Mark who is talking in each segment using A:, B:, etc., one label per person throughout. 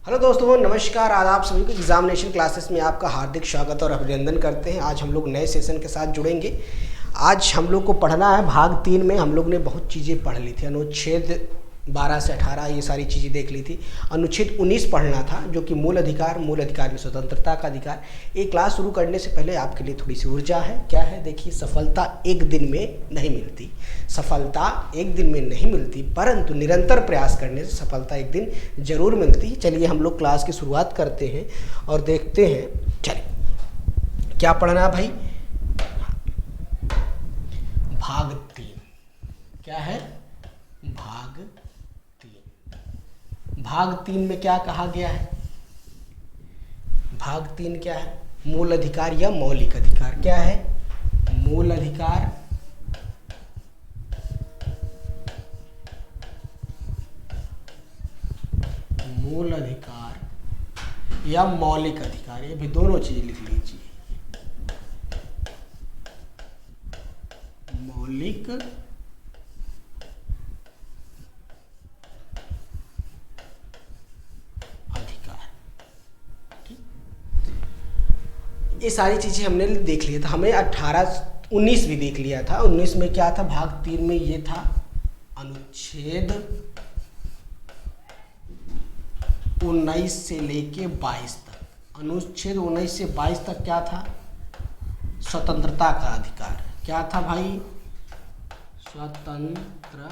A: Hello दोस्तों, नमस्कार, आदाब। सभी को एग्जामिनेशन क्लासेस में आपका हार्दिक स्वागत और अभिनंदन करते हैं। आज हम लोग नए सेशन के साथ जुड़ेंगे। आज हम लोग को पढ़ना है भाग 3 में। हम लोग ने बहुत चीज़ें पढ़ ली थी। अनुच्छेद 12 से 18 ये सारी चीज़ें देख ली थी। अनुच्छेद 19 पढ़ना था, जो कि मूल अधिकार में स्वतंत्रता का अधिकार। एक क्लास शुरू करने से पहले आपके लिए थोड़ी सी ऊर्जा है। क्या है? देखिए, सफलता एक दिन में नहीं मिलती। सफलता एक दिन में नहीं मिलती, परंतु निरंतर प्रयास करने से सफलता एक दिन जरूर मिलती है। चलिए हम लोग क्लास की शुरुआत करते हैं और देखते हैं। चलिए, क्या पढ़ना भाई? भाग 3। क्या है? भाग 3। भाग 3 में क्या कहा गया है? भाग 3 क्या है? मूल अधिकार या मौलिक अधिकार। क्या है? मूल अधिकार, मूल अधिकार या मौलिक अधिकार। ये भी दोनों चीज लिख लीजिए। मौलिक अधिकार। ठीक, ये सारी चीजें हमने देख लिया था। हमें 19 भी देख लिया था। 19 में क्या था? भाग 3 में ये था अनुच्छेद 19 से लेके 22 तक। अनुच्छेद 19 से 22 तक क्या था? स्वतंत्रता का अधिकार। क्या था भाई? स्वतंत्रता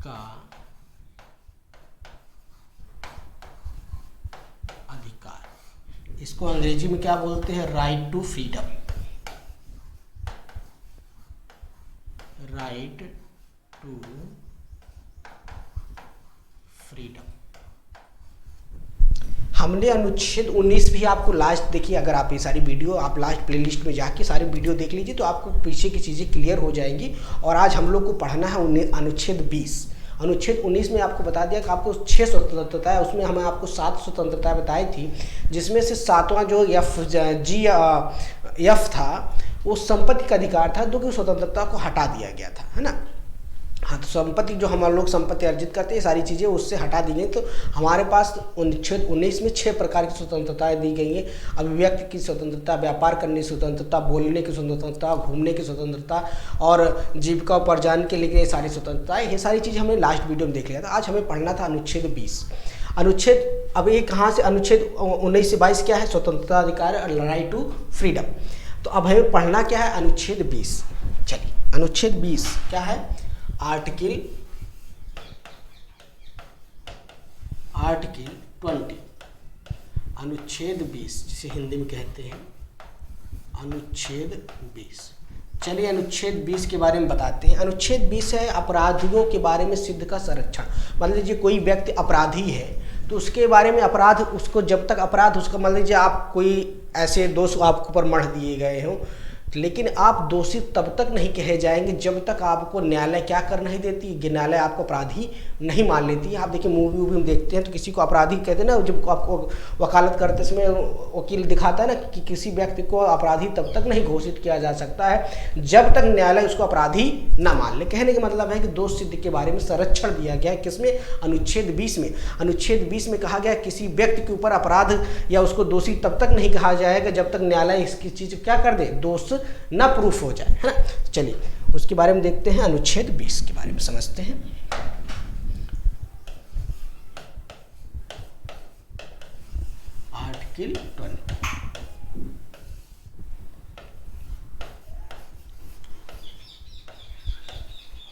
A: का अधिकार। इसको अंग्रेजी में क्या बोलते हैं? Right to freedom. Right to freedom. हमने अनुच्छेद 19 भी आपको लास्ट देखिए। अगर आप ये सारी वीडियो आप लास्ट प्लेलिस्ट में जाके सारी वीडियो देख लीजिए तो आपको पीछे की चीज़ें क्लियर हो जाएंगी। और आज हम लोग को पढ़ना है अनुच्छेद 20। अनुच्छेद 19 में आपको बता दिया कि आपको 6 स्वतंत्रता है। उसमें हमें आपको 7 स्वतंत्रता बताई थी, जिसमें से 7वां जो एफ था वो संपत्ति का अधिकार था, जो कि स्वतंत्रता को हटा दिया गया था, है ना। हाँ, तो संपत्ति जो हम लोग संपत्ति अर्जित करते हैं, सारी चीज़ें उससे हटा दी गई। तो हमारे पास अनुच्छेद 19 में 6 प्रकार की स्वतंत्रताएं दी गई हैं। अभिव्यक्ति की स्वतंत्रता, व्यापार करने की स्वतंत्रता, बोलने की स्वतंत्रता, घूमने की स्वतंत्रता और जीविका उपार्जन के लिए सारी स्वतंत्रताएं। ये सारी चीज़ हमने लास्ट वीडियो में देख लिया था। आज हमें पढ़ना था अनुच्छेद 20। अनुच्छेद अब ये कहाँ से? अनुच्छेद 19 से 22 क्या है? स्वतंत्रता अधिकार, राइट टू फ्रीडम। तो अब हमें पढ़ना क्या है? अनुच्छेद 20। चलिए, अनुच्छेद 20 क्या है? आर्टिकल 20। अनुच्छेद 20 जिसे हिंदी में कहते हैं अनुच्छेद 20। चलिए, अनुच्छेद 20 के बारे में बताते हैं। अनुच्छेद 20 है अपराधियों के बारे में सिद्ध का संरक्षण। मान लीजिए कोई व्यक्ति अपराधी है तो उसके बारे में अपराध, उसको जब तक अपराध उसका, मान लीजिए आप कोई ऐसे दोष आपके ऊपर मढ़ दिए गए हों, लेकिन आप दोषी तब तक नहीं कहे जाएंगे जब तक आपको न्यायालय क्या कर नहीं देती, न्यायालय आपको अपराधी नहीं मान लेती है। आप देखिए मूवी वूवी में देखते हैं तो किसी को अपराधी कहते हैं ना, जब आपको वकालत करते समय वकील दिखाता है ना कि किसी व्यक्ति को अपराधी तब तक नहीं घोषित किया जा सकता है जब तक न्यायालय उसको अपराधी ना मान ले। कहने का मतलब है कि दोष सिद्ध के बारे में संरक्षण दिया गया है। किसमें? अनुच्छेद 20 में। अनुच्छेद 20 में कहा गया किसी व्यक्ति के ऊपर अपराध या उसको दोषी तब तक नहीं कहा जाएगा जब तक न्यायालय इसकी चीज़ क्या कर दे, दोष ना प्रूफ हो जाए, है ना। चलिए उसके बारे में देखते हैं। अनुच्छेद 20 के बारे में समझते हैं। आर्टिकल 20।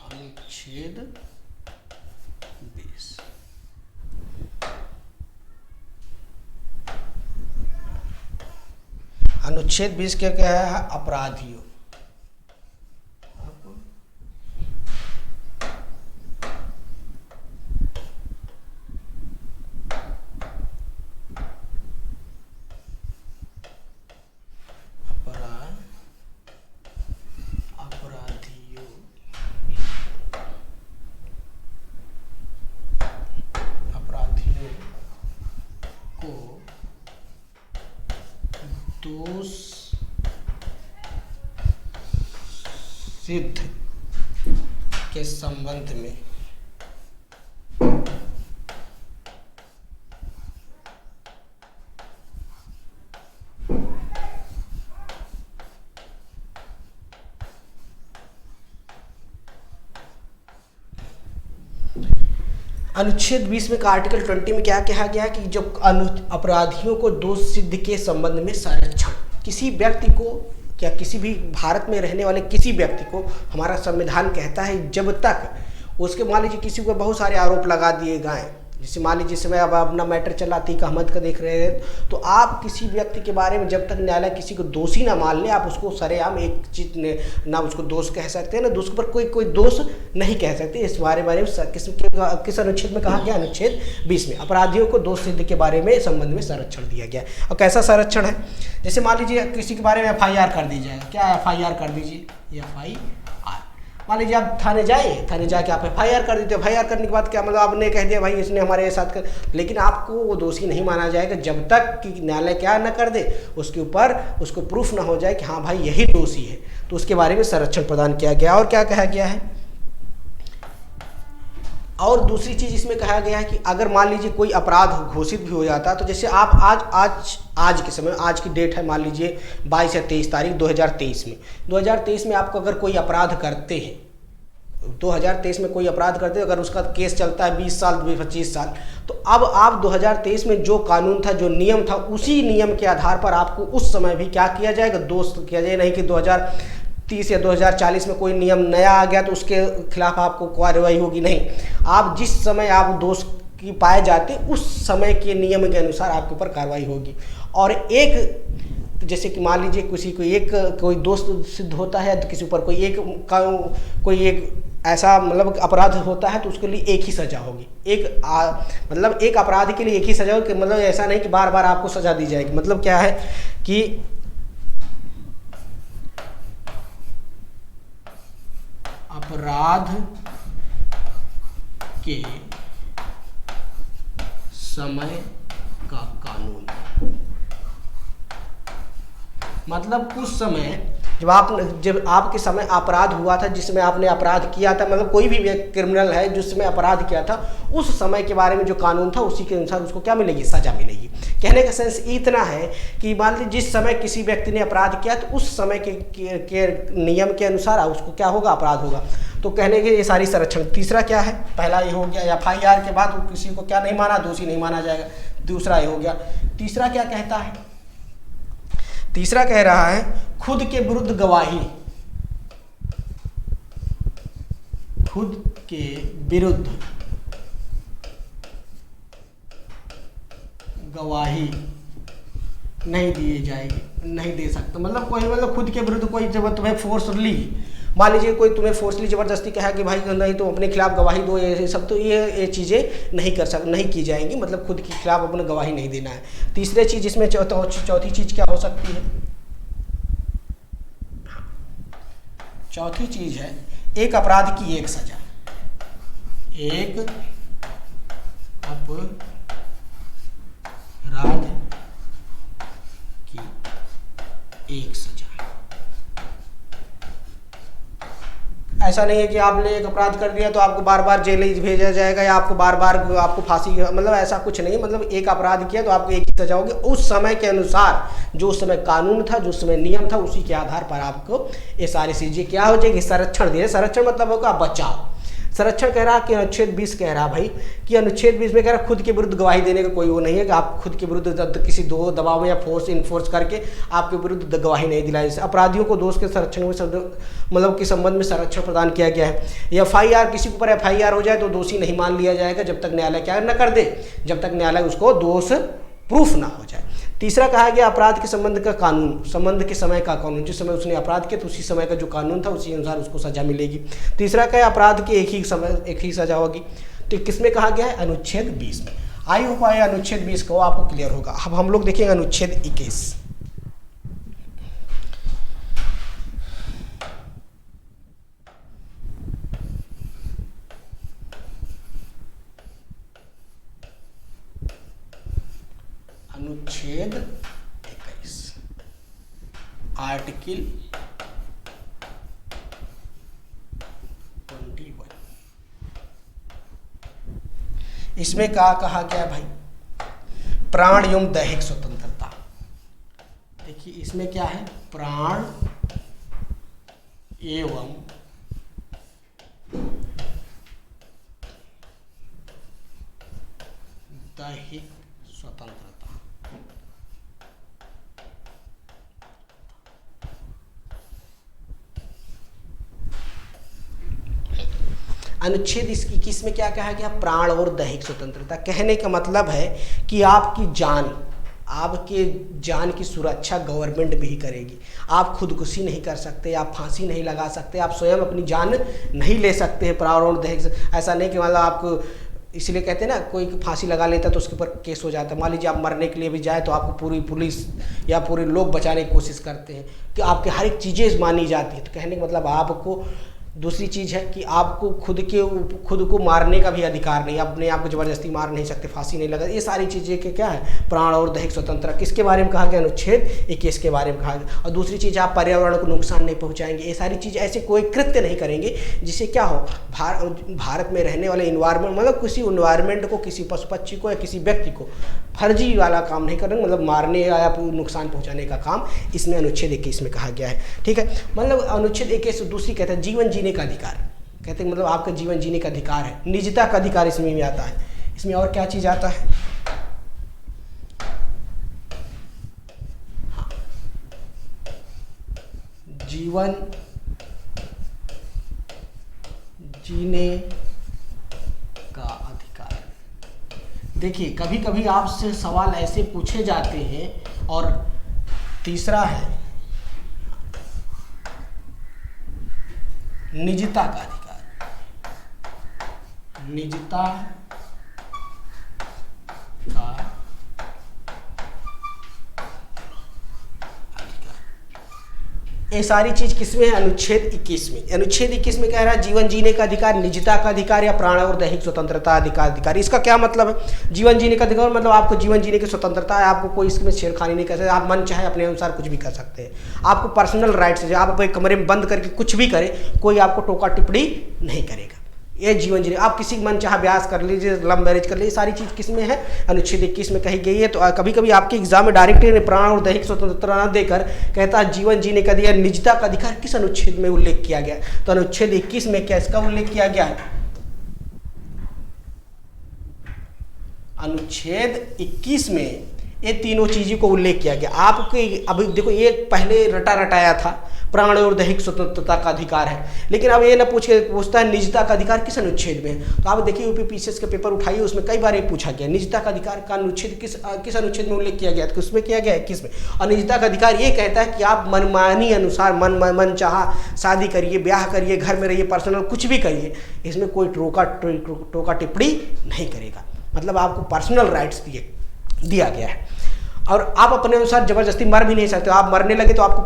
A: अनुच्छेद 20। अनुच्छेद 20 क्या क्या है? अपराधियों, अपराधियों को दोष सिद्ध के संबंध में अनुच्छेद 20 में का आर्टिकल 20 में क्या कहा गया कि जो अपराधियों को दोष सिद्ध के संबंध में संरक्षण, किसी व्यक्ति को, क्या किसी भी भारत में रहने वाले किसी व्यक्ति को हमारा संविधान कहता है जब तक उसके, मान लीजिए किसी को बहुत सारे आरोप लगा दिए गए, जैसे मान लीजिए जिस समय अब अपना मैटर चला अतीक अहमद का देख रहे हैं, तो आप किसी व्यक्ति के बारे में जब तक न्यायालय किसी को दोषी ना मान ले, आप उसको सरेआम एक चीज ना उसको दोष कह सकते हैं, ना उसके ऊपर कोई दोष नहीं कह सकते। इस बारे में किस अनुच्छेद में कहा गया? अनुच्छेद 20 में अपराधियों को दोष सिद्ध के बारे में संबंध में संरक्षण दिया गया। और कैसा संरक्षण है? जैसे मान लीजिए किसी के बारे में FIR कर दी जाएगा। क्या FIR कर दीजिए? FIR, मान लीजिए आप थाने जाके आप FIR कर देते हो। FIR करने के बाद क्या मतलब आपने कह दिया भाई इसने हमारे साथ कर, लेकिन आपको वो दोषी नहीं माना जाएगा जब तक कि न्यायालय क्या न कर दे, उसके ऊपर उसको प्रूफ ना हो जाए कि हाँ भाई यही दोषी है। तो उसके बारे में संरक्षण प्रदान किया गया। और क्या कहा गया है? और दूसरी चीज इसमें कहा गया है कि अगर मान लीजिए कोई अपराध घोषित भी हो जाता है, तो जैसे आप आज के समय, आज की डेट है मान लीजिए 22 या 23 तारीख 2023 में आपको अगर कोई अपराध करते हैं, 2023 में कोई अपराध करते हैं, अगर उसका केस चलता है 20 साल 25 साल, तो अब आप 2023 में जो कानून था, जो नियम था, उसी नियम के आधार पर आपको उस समय भी क्या किया जाएगा? दोष किया जाए। नहीं कि 2030 या 2040 में कोई नियम नया आ गया तो उसके खिलाफ आपको कार्रवाई होगी, नहीं। आप जिस समय आप दोष की पाए जाते उस समय के नियम के अनुसार आपके ऊपर कार्रवाई होगी। और एक, जैसे कि मान लीजिए किसी को कोई दोष सिद्ध होता है तो किसी ऊपर कोई एक ऐसा मतलब अपराध होता है तो उसके लिए एक ही सजा होगी। मतलब एक अपराध के लिए एक ही सजा होगी, मतलब ऐसा नहीं कि बार बार आपको सजा दी जाएगी। मतलब क्या है कि अपराध के समय का कानून, मतलब उस समय जब आपके समय अपराध हुआ था, जिसमें आपने अपराध किया था, मतलब कोई भी क्रिमिनल है जिसमें अपराध किया था, उस समय के बारे में जो कानून था उसी के अनुसार उसको क्या मिलेगी? सजा मिलेगी। कहने का सेंस इतना है कि मान लीजिए जिस समय किसी व्यक्ति ने अपराध किया तो उस समय के नियम के अनुसार उसको क्या होगा? अपराध होगा। तो कहने के ये सारी संरक्षण। तीसरा क्या है? पहला ये हो गया FIR के बाद किसी को क्या नहीं माना? दोषी नहीं माना जाएगा। दूसरा ये हो गया। तीसरा क्या कहता है? तीसरा कह रहा है खुद के विरुद्ध गवाही, खुद के विरुद्ध गवाही नहीं दी जाएगी, नहीं दे सकते। मतलब खुद के विरुद्ध कोई जब तुम्हें फोर्सली, मान लीजिए कोई तुम्हें फोर्सली ज़बरदस्ती कहा कि भाई नहीं तो अपने खिलाफ गवाही दो, ये सब, तो ये चीज़ें नहीं की जाएंगी। मतलब खुद के खिलाफ अपने गवाही नहीं देना है। तीसरी चीज़ इसमें चौथी चीज़ क्या हो सकती है? चौथी चीज़ है एक अपराध की एक सजा, एक अपराध की एक सजा। ऐसा नहीं है कि आपने एक अपराध कर दिया तो आपको बार बार जेल भेजा जाएगा या आपको बार बार आपको फांसी, मतलब ऐसा कुछ नहीं। मतलब एक अपराध किया तो आपको एक ही सजा होगी उस समय के अनुसार, जो उस समय कानून था, जो उस समय नियम था, उसी के आधार पर आपको ये सारी चीज़ें क्या हो जाएगी? संरक्षण दिए। संरक्षण मतलब होगा बचाव। संरक्षण कह रहा कि अनुच्छेद 20 कह रहा भाई कि अनुच्छेद 20 में कह रहा खुद के विरुद्ध गवाही देने का कोई वो नहीं है कि आप खुद के विरुद्ध किसी दो दबाव में या इन्फोर्स करके आपके विरुद्ध गवाही नहीं दिलाई। अपराधियों को दोष के संरक्षण में मतलब के संबंध में संरक्षण प्रदान किया गया है। FIR, किसी के ऊपर FIR हो जाए तो दोषी नहीं मान लिया जाएगा जब तक न्यायालय क्या न कर दे, जब तक न्यायालय उसको दोष प्रूफ ना हो जाए। तीसरा कहा गया अपराध के संबंध का कानून, संबंध के समय का कानून। जिस समय उसने अपराध किया तो उसी समय का जो कानून था उसी अनुसार उसको सजा मिलेगी। तीसरा क्या है? अपराध की एक ही सजा होगी। तो किसमें कहा गया है? अनुच्छेद 20 में। आई होप आए अनुच्छेद 20 को आपको क्लियर होगा। अब हम लोग देखेंगे अनुच्छेद 21। अनुच्छेद 21 आर्टिकल 21। इसमें क्या कहा गया भाई? प्राण एवं दैहिक स्वतंत्रता। देखिए इसमें क्या है? प्राण एवं दैहिक स्वतंत्रता। अनुच्छेद 21 में क्या कहा गया? प्राण और दैहिक स्वतंत्रता। कहने का मतलब है कि आपकी जान की सुरक्षा गवर्नमेंट भी करेगी। आप खुदकुशी नहीं कर सकते, आप फांसी नहीं लगा सकते, आप स्वयं अपनी जान नहीं ले सकते हैं प्राण और दैहिक। ऐसा नहीं कि मतलब आपको, इसलिए कहते हैं ना, कोई फांसी लगा लेता है तो उसके ऊपर केस हो जाता है। मान लीजिए आप मरने के लिए भी जाए तो आपको पूरी पुलिस या पूरे लोग बचाने की कोशिश करते हैं कि आपके हर एक चीज़ें मानी जाती है। तो कहने का मतलब आपको दूसरी चीज़ है कि आपको खुद को मारने का भी अधिकार नहीं, अपने आप को ज़बरदस्ती मार नहीं सकते, फांसी नहीं लगा। ये सारी चीज़ें के क्या है? प्राण और दैहिक स्वतंत्रता। किसके बारे में कहा गया? अनुच्छेद 21 के बारे में कहा गया। और दूसरी चीज़, आप पर्यावरण को नुकसान नहीं पहुंचाएंगे। ये सारी चीज़ ऐसे कोई कृत्य नहीं करेंगे जिससे क्या हो, भारत में रहने वाले इन्वायरमेंट, मतलब किसी इन्वायरमेंट को, किसी पशु पक्षी को या किसी व्यक्ति को फर्जी वाला काम नहीं करेंगे, मतलब मारने या नुकसान पहुंचाने का काम इसमें अनुच्छेद 21 में कहा गया है। ठीक है, मतलब अनुच्छेद 21 दूसरी कहते हैं जीवन जीने का अधिकार। कहते हैं मतलब आपका जीवन जीने का अधिकार है। निजता का अधिकार इसमें भी आता है। इसमें और क्या चीज आता है? हाँ, जीवन जीने का अधिकार। देखिए, कभी कभी आपसे सवाल ऐसे पूछे जाते हैं। और तीसरा है निजता का अधिकार। निजता का ये सारी चीज किसमें है? अनुच्छेद 21 में। अनुच्छेद 21 में कह रहा है जीवन जीने का अधिकार, निजता का अधिकार या प्राण और दैहिक स्वतंत्रता अधिकार। इसका क्या मतलब है? जीवन जीने का अधिकार मतलब आपको जीवन जीने की स्वतंत्रता है, आपको कोई इसमें छेड़खानी नहीं कर सकते, आप मन चाहे अपने अनुसार कुछ भी कर सकते हैं। आपको पर्सनल राइट्स है, आप अपने कमरे में बंद करके कुछ भी करें, कोई आपको टोका टिप्पणी नहीं करेगा। ये जीवन जीने, आप किसी मन चाहे ब्याह कर लीजिए, लव मैरिज कर लीजिए, सारी चीज़ किस में है? अनुच्छेद 21 में कही गई है। तो कभी कभी आपके एग्जाम में डायरेक्ट प्राण और दैहिक स्वतंत्रता न देकर कहता है जीवन जीने का अधिकार, निजता का अधिकार किस अनुच्छेद में उल्लेख किया गया? तो अनुच्छेद 21 में क्या इसका उल्लेख किया गया है? अनुच्छेद 21 में ये तीनों चीज़ों को उल्लेख किया गया। आपके अभी देखो, ये पहले रटाया था प्राण और दैहिक स्वतंत्रता का अधिकार है, लेकिन अब ये ना पूछता है निजता का अधिकार किस अनुच्छेद में है। तो आप देखिए यूपीपीसीएस के पेपर उठाइए, उसमें कई बार ये पूछा गया निजता का अधिकार का अनुच्छेद किस अनुच्छेद में उल्लेख किया गया? तो उसमें किया गया है 21 में। और निजता का अधिकार ये कहता है कि आप मनमानी अनुसार मन चाहा शादी करिए, ब्याह करिए, घर में रहिए, पर्सनल कुछ भी करिए, इसमें कोई टोका टिप्पणी नहीं करेगा। मतलब आपको पर्सनल राइट्स दिया गया है। और आप अपने अनुसार जबरदस्ती मर भी नहीं सकते। आप मरने लगे तो आपको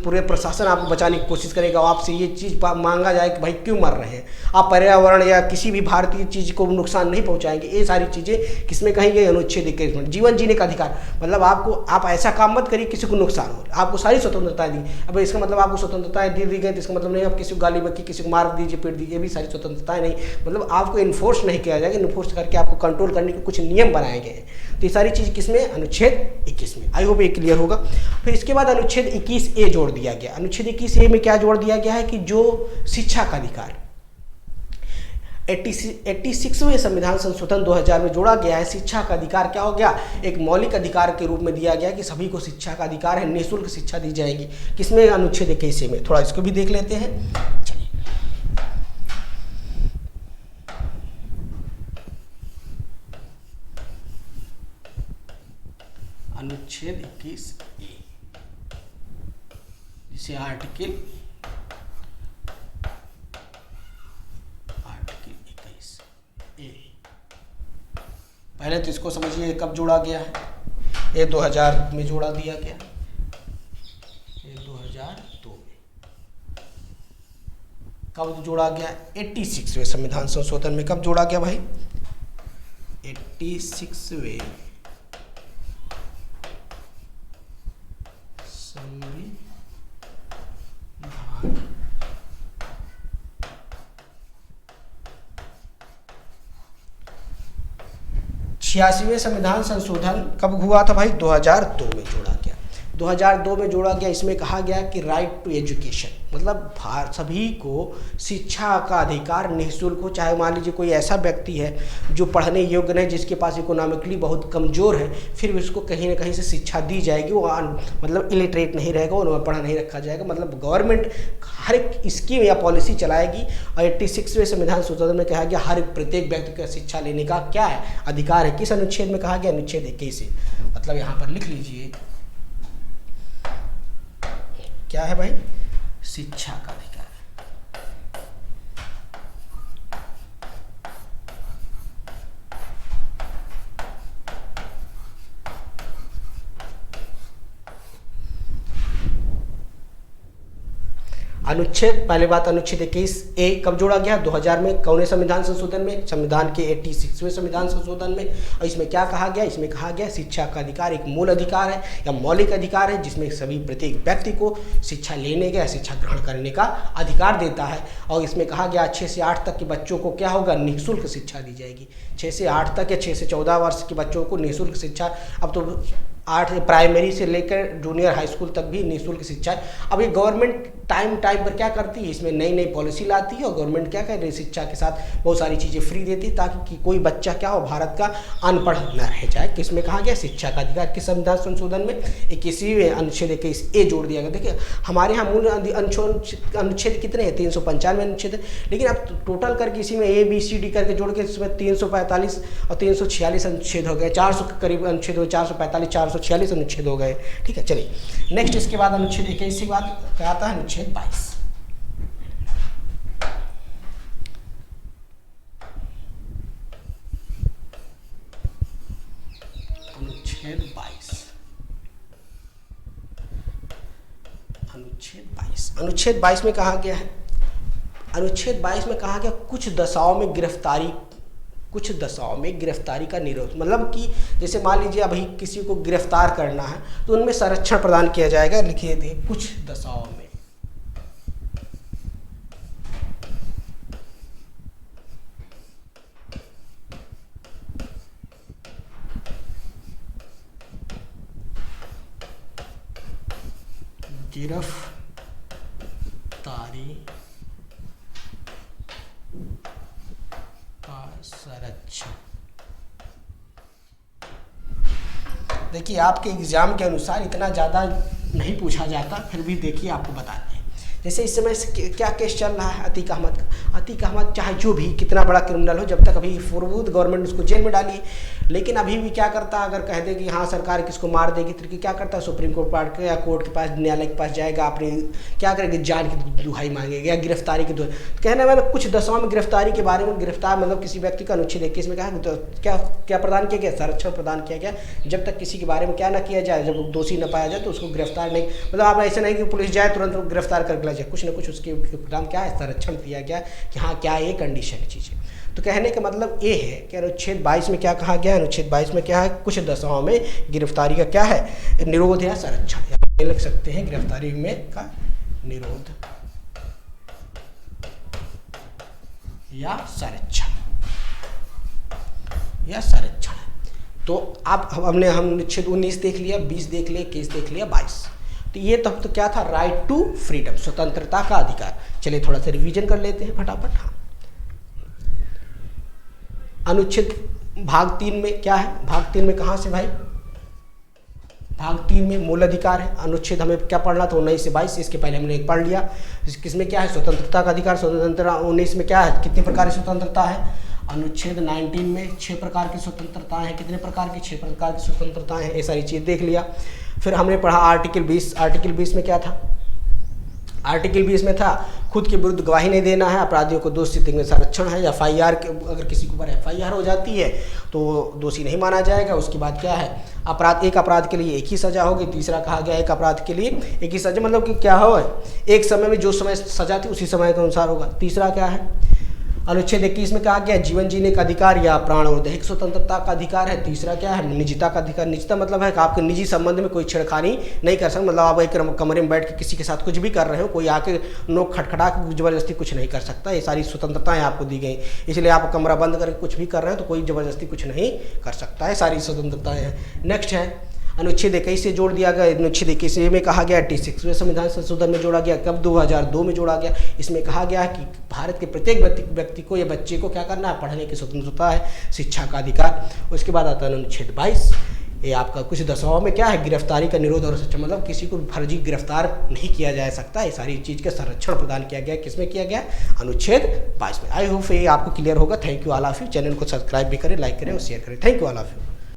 A: पूरे प्रशासन आपको बचाने की कोशिश करेगा। आपसे ये चीज़ मांगा जाए कि भाई क्यों मर रहे हैं। आप पर्यावरण या किसी भी भारतीय चीज़ को नुकसान नहीं पहुंचाएंगे। ये सारी चीज़ें किसमें कहीं गई? अनुच्छेद 21 में। जीवन जीने का अधिकार मतलब आप ऐसा काम मत करिए किसी को नुकसान हो, आपको सारी स्वतंत्रताएं दी। अब इसका मतलब आपको स्वतंत्रताएं दी गई तो इसका मतलब नहीं आप किसी को गाली बकी, किसी को मार दीजिए, पीट दीजिए, भी सारी स्वतंत्रताएं नहीं। मतलब आपको इन्फोर्स नहीं किया जाएगा, इन्फोर्स करके आपको कंट्रोल करने के कुछ नियम बनाए गए हैं। तो ये सारी चीज़ किसमें? अनुच्छेद 21 में। आई होप ये क्लियर होगा। फिर इसके बाद अनुच्छेद 21A जोड़ दिया गया। अनुच्छेद 21A में क्या जोड़ दिया गया है कि जो शिक्षा का अधिकार 86वें संविधान संशोधन 2000 में जोड़ा गया है। शिक्षा का अधिकार क्या हो गया? एक मौलिक अधिकार के रूप में दिया गया कि सभी को शिक्षा का अधिकार है, निःशुल्क शिक्षा दी जाएगी। किसमें? अनुच्छेद 21A में। थोड़ा इसको भी देख लेते हैं। चलिए, अनुच्छेद 21A, जिसे आर्टिकल 21A। पहले तो इसको समझिए कब जोड़ा गया है। ये 2000 में जोड़ा दिया गया, ये 2002 में। कब जोड़ा गया? 86वें संविधान संशोधन में। कब जोड़ा गया भाई? 86वें संविधान 86वें संविधान संशोधन कब हुआ था भाई? 2002 में जोड़ा गया। 2002 में जोड़ा गया। इसमें कहा गया कि राइट टू एजुकेशन, मतलब सभी को शिक्षा का अधिकार निःशुल्क हो। चाहे मान लीजिए कोई ऐसा व्यक्ति है जो पढ़ने योग्य नहीं, जिसके पास इकोनॉमिकली बहुत कमज़ोर है, फिर भी उसको कहीं ना कहीं से शिक्षा दी जाएगी। वो मतलब इलिटरेट नहीं रहेगा, वो पढ़ा नहीं रखा जाएगा। मतलब गवर्नमेंट हर एक स्कीम या पॉलिसी चलाएगी। और 86वें संविधान संशोधन में कहा गया हर प्रत्येक व्यक्ति का शिक्षा लेने का क्या है, अधिकार है। किस अनुच्छेद में कहा गया, अनुच्छेद 21 से। मतलब यहाँ पर लिख लीजिए क्या है भाई, शिक्षा का अधिकार। अनुच्छेद, पहले बात अनुच्छेद 21A कब जोड़ा गया, 2000 में। कौन संविधान संशोधन में, संविधान के 86वें संविधान संशोधन में। और इसमें क्या कहा गया, इसमें कहा गया शिक्षा का अधिकार एक मूल अधिकार है या मौलिक अधिकार है, जिसमें सभी प्रत्येक व्यक्ति को शिक्षा लेने का, शिक्षा ग्रहण करने का अधिकार देता है। और इसमें कहा गया 6 से 8 तक के बच्चों को क्या होगा, निःशुल्क शिक्षा दी जाएगी। 6 से 8 तक या 6 से 14 वर्ष के बच्चों को निःशुल्क शिक्षा, अब तो 8 प्राइमरी से लेकर जूनियर हाई स्कूल तक भी निःशुल्क शिक्षा है। अब ये गवर्नमेंट टाइम पर क्या करती है, इसमें नई नई पॉलिसी लाती है। और गवर्नमेंट क्या कर रही है, शिक्षा के साथ बहुत सारी चीज़ें फ्री देती है, ताकि कि कोई बच्चा क्या हो, भारत का अनपढ़ न रह जाए। किसमें कहा गया, शिक्षा का अधिकार। किस संविधान संशोधन में, 21वें अनुच्छेद 21A जोड़ दिया गया। देखिए हमारे यहाँ मूल अनुच्छेद कितने हैं, 395 अनुच्छेद है, लेकिन अब टोटल करके इसी में ABCD करके जोड़ के इसमें 345 और 346 अनुच्छेद हो गए, 400 के करीब अनुच्छेद हो, 445 446 अनुच्छेद हो गए। ठीक है, चलिए नेक्स्ट। इसके बाद अनुच्छेद 21 के बाद क्या आता है, अनुच्छेद 22। अनुच्छेद 22, अनुच्छेद 22, अनुच्छेद 22 में कहा गया है, अनुच्छेद 22 में कहा गया कुछ दशाओं में गिरफ्तारी, कुछ दशाओं में गिरफ्तारी का निरोध। मतलब कि जैसे मान लीजिए अभी किसी को गिरफ्तार करना है तो उनमें संरक्षण प्रदान किया जाएगा। लिखिए थे कुछ दशाओं में, गिरफ्तारी का संरक्षण। देखिए आपके एग्जाम के अनुसार इतना ज़्यादा नहीं पूछा जाता, फिर भी देखिए आपको बताते हैं। जैसे इस समय क्या केस चल रहा है अतीक अहमद का। अतीक अहमद चाहे जो भी कितना बड़ा क्रिमिनल हो, जब तक अभी फॉरवर्ड गवर्नमेंट उसको जेल में डाली, लेकिन अभी भी क्या करता है, अगर कह दे कि हाँ सरकार किसको मार देगी तो क्या करता है, सुप्रीम कोर्ट या कोर्ट के पास, न्यायालय के पास जाएगा, अपनी क्या करेगा, जान की दुहाई मांगेगा या गिरफ्तारी की दुहाई। तो कहने वाला कुछ दशाओं में गिरफ्तारी के बारे में, गिरफ्तार मतलब किसी व्यक्ति का अनुच्छेद 21 में कहा तो क्या प्रदान किया गया, संरक्षण प्रदान किया गया। जब तक किसी के बारे में क्या ना किया जाए, जब दोषी न पाया जाए तो उसको गिरफ्तार नहीं, मतलब आप ऐसा नहीं कि पुलिस जाए तुरंत गिरफ्तार करके ला जाए, कुछ ना कुछ उसके नाम क्या है, संरक्षण दिया गया कि हाँ क्या ये कंडीशन चीज़ें। तो कहने का मतलब ये है कि अनुच्छेद 22 में क्या कहा गया है, अनुच्छेद 22 में क्या है, कुछ दशाओं में गिरफ्तारी का क्या है, निरोध या संरक्षण। यहाँ लिख सकते हैं गिरफ्तारी में का निरोध या संरक्षण, या संरक्षण। तो आप हमने अनुच्छेद 19 देख लिया, 20 देख लिया, 21 देख लिया, 22। तो ये तब तो क्या था, राइट टू फ्रीडम, स्वतंत्रता का अधिकार। चलिए थोड़ा सा रिवीजन कर लेते हैं फटाफट। हाँ, अनुच्छेद भाग 3 में क्या है, भाग 3 में कहाँ से भाई, भाग 3 में मूल अधिकार है। अनुच्छेद हमें क्या पढ़ना था, 19 से 22, इसके पहले हमने एक पढ़ लिया। किसमें क्या है, स्वतंत्रता का अधिकार। स्वतंत्रता 19 में क्या है, कितने प्रकार की स्वतंत्रता है, अनुच्छेद 19 में 6 प्रकार की स्वतंत्रताएं हैं। कितने प्रकार की, 6 प्रकार की स्वतंत्रताएं हैं। ये सारी चीज़ देख लिया। फिर हमने पढ़ा आर्टिकल 20, आर्टिकल 20 में क्या था, आर्टिकल 20 में था खुद के विरुद्ध गवाही नहीं देना है, अपराधियों को दोषी में संरक्षण है। FIR अगर किसी के ऊपर FIR हो जाती है तो दोषी नहीं माना जाएगा। उसके बाद क्या है, अपराध, एक अपराध के लिए एक ही सज़ा होगी। तीसरा कहा गया एक अपराध के लिए एक ही सज़ा, मतलब कि क्या हो, एक समय में जो समय सज़ा थी उसी समय के अनुसार होगा। तीसरा क्या है, अनुच्छेद 21 में कहा गया जीवन जीने का अधिकार या प्राण और दैहिक स्वतंत्रता का अधिकार है। तीसरा क्या है, निजता का अधिकार। निजता मतलब है कि आपके निजी संबंध में कोई छेड़खानी नहीं कर सकते, मतलब आप एक कमरे में बैठ के किसी के साथ कुछ भी कर रहे हो, कोई आके नोक खटखटा के जबरदस्ती कुछ नहीं कर सकता। ये सारी स्वतंत्रताएं आपको दी गई, इसलिए आप कमरा बंद करके कुछ भी कर रहे हो तो कोई जबरदस्ती कुछ नहीं कर सकता है, सारी स्वतंत्रताएं हैं। नेक्स्ट है अनुच्छेद 21 से जोड़ दिया गया। अनुच्छेद 21 में कहा गया 86वें संविधान संशोधन में जोड़ा गया, कब 2002 में जोड़ा गया। इसमें कहा गया है कि भारत के प्रत्येक व्यक्ति को या बच्चे को क्या करना है, पढ़ने की स्वतंत्रता है, शिक्षा का अधिकार। उसके बाद आता है अनुच्छेद 22, ये आपका कुछ दशवाओं में क्या है, गिरफ्तारी का निरोध और शिक्षा, मतलब किसी को फर्जी गिरफ्तार नहीं किया जा सकता। ये सारी चीज़ का संरक्षण प्रदान किया गया, किसमें किया गया, अनुच्छेद 22 में। आई होप ये आपको क्लियर होगा। Thank you all of you. Channel को सब्सक्राइब भी करें, लाइक करें और शेयर करें। Thank you all of you.